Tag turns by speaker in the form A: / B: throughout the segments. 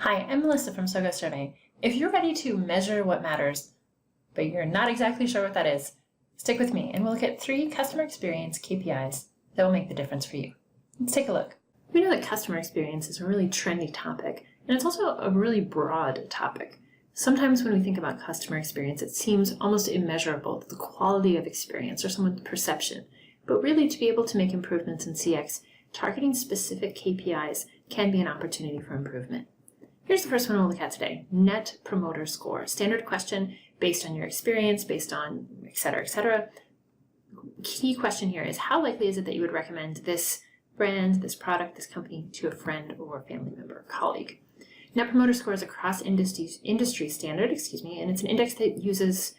A: Hi, I'm Melissa from SoGoSurvey. If you're ready to measure what matters, but you're not exactly sure what that is, stick with me and we'll look at 3 customer experience KPIs that will make the difference for you. Let's take a look. We know that customer experience is a really trendy topic, and it's also a really broad topic. Sometimes when we think about customer experience, it seems almost immeasurable, the quality of experience or someone's perception. But really, to be able to make improvements in CX, targeting specific KPIs can be an opportunity for improvement. Here's the first one we'll look at today, Net Promoter Score. Standard question based on your experience, based on et cetera, et cetera. Key question here is, how likely is it that you would recommend this brand, this product, this company to a friend or family member or colleague? Net Promoter Score is a cross-industry standard, and it's an index that uses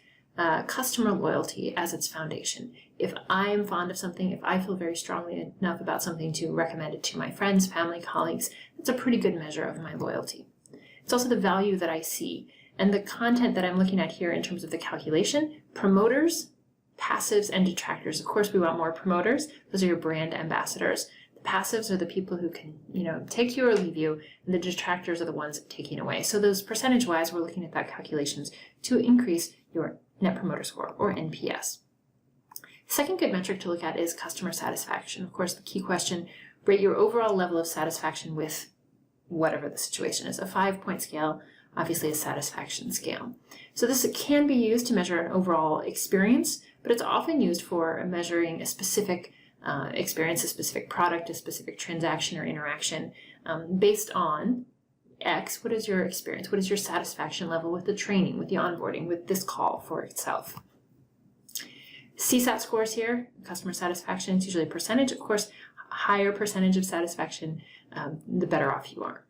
A: customer loyalty as its foundation. If I'm fond of something, if I feel very strongly enough about something to recommend it to my friends, family, colleagues, that's a pretty good measure of my loyalty. It's also the value that I see and the content that I'm looking at here in terms of the calculation. Promoters, passives, and detractors. Of course, we want more promoters. Those are your brand ambassadors. The passives are the people who can, take you or leave you, and the detractors are the ones taking away. So those percentage-wise, we're looking at that calculations to increase your Net Promoter Score, or NPS. Second good metric to look at is customer satisfaction. Of course, the key question, rate your overall level of satisfaction with whatever the situation is. A 5-point scale, obviously a satisfaction scale. So this can be used to measure an overall experience, but it's often used for measuring a specific experience, a specific product, a specific transaction or interaction based on X. What is your experience? What is your satisfaction level with the training, with the onboarding, with this call for itself? CSAT scores here, customer satisfaction, it's usually a percentage. Of course, higher percentage of satisfaction, the better off you are.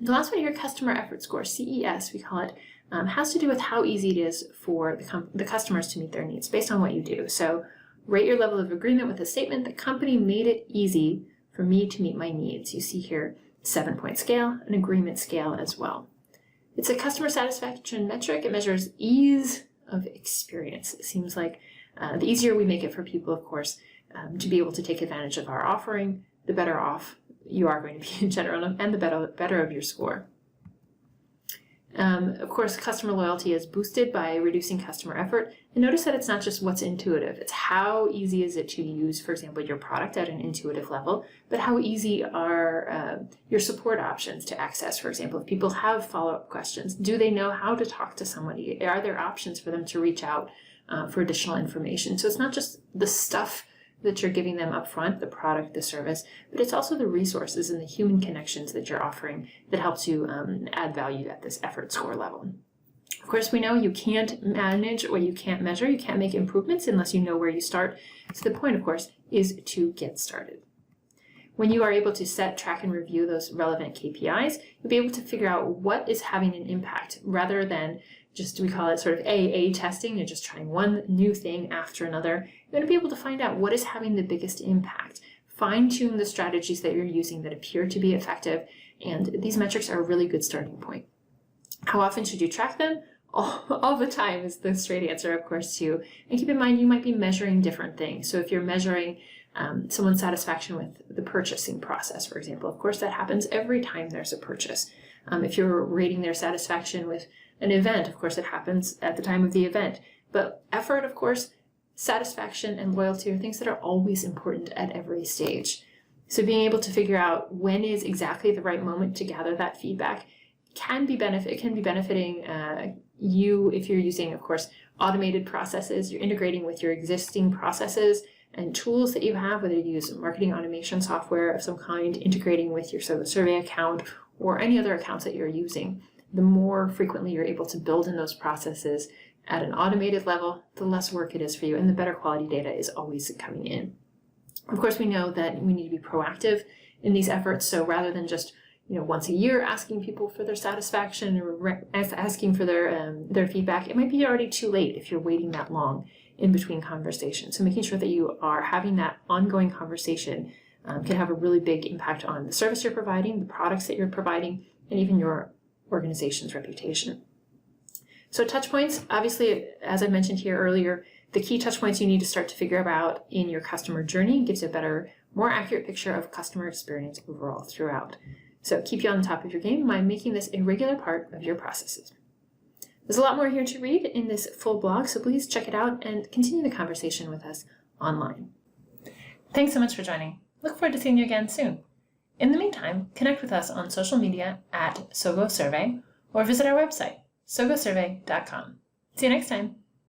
A: The last one here, customer effort score, CES, we call it, has to do with how easy it is for the customers to meet their needs based on what you do. So rate your level of agreement with the statement, the company made it easy for me to meet my needs. You see here, 7-point scale, an agreement scale as well. It's a customer satisfaction metric. It measures ease of experience. It seems like the easier we make it for people, of course, to be able to take advantage of our offering, the better off you are going to be in general, and the better of your score. Of course, customer loyalty is boosted by reducing customer effort. And notice that it's not just what's intuitive. It's how easy is it to use, for example, your product at an intuitive level, but how easy are your support options to access, for example. If people have follow-up questions, do they know how to talk to somebody? Are there options for them to reach out for additional information? So it's not just the stuff that you're giving them up front, the product, the service, but it's also the resources and the human connections that you're offering that helps you add value at this effort score level. Of course, we know you can't manage what you can't measure. You can't make improvements unless you know where you start. So the point, of course, is to get started. When you are able to set, track, and review those relevant KPIs, you'll be able to figure out what is having an impact rather than just, we call it sort of AA testing. You're just trying one new thing after another. You're going to be able to find out what is having the biggest impact, fine-tune the strategies that you're using that appear to be effective, and these metrics are a really good starting point. How often should you track them? All the time is the straight answer, of course, too. And keep in mind, you might be measuring different things. So if you're measuring someone's satisfaction with the purchasing process, for example, of course, that happens every time there's a purchase. If you're rating their satisfaction with an event, of course, it happens at the time of the event. But effort, of course, satisfaction and loyalty are things that are always important at every stage. So being able to figure out when is exactly the right moment to gather that feedback can be benefiting you if you're using, of course, automated processes. You're integrating with your existing processes and tools that you have, whether you use marketing automation software of some kind, integrating with your SoGoSurvey account or any other accounts that you're using. The more frequently you're able to build in those processes at an automated level, the less work it is for you, and the better quality data is always coming in. Of course, we know that we need to be proactive in these efforts, so rather than just once a year asking people for their satisfaction or asking for their feedback, it might be already too late if you're waiting that long in between conversations. So making sure that you are having that ongoing conversation can have a really big impact on the service you're providing, the products that you're providing, and even your organization's reputation. So touch points, obviously, as I mentioned here earlier, the key touch points you need to start to figure out in your customer journey gives you a better, more accurate picture of customer experience overall throughout. So keep you on the top of your game by making this a regular part of your processes. There's a lot more here to read in this full blog, so please check it out and continue the conversation with us online. Thanks so much for joining. Look forward to seeing you again soon. In the meantime, connect with us on social media at SoGoSurvey or visit our website, SoGoSurvey.com. See you next time.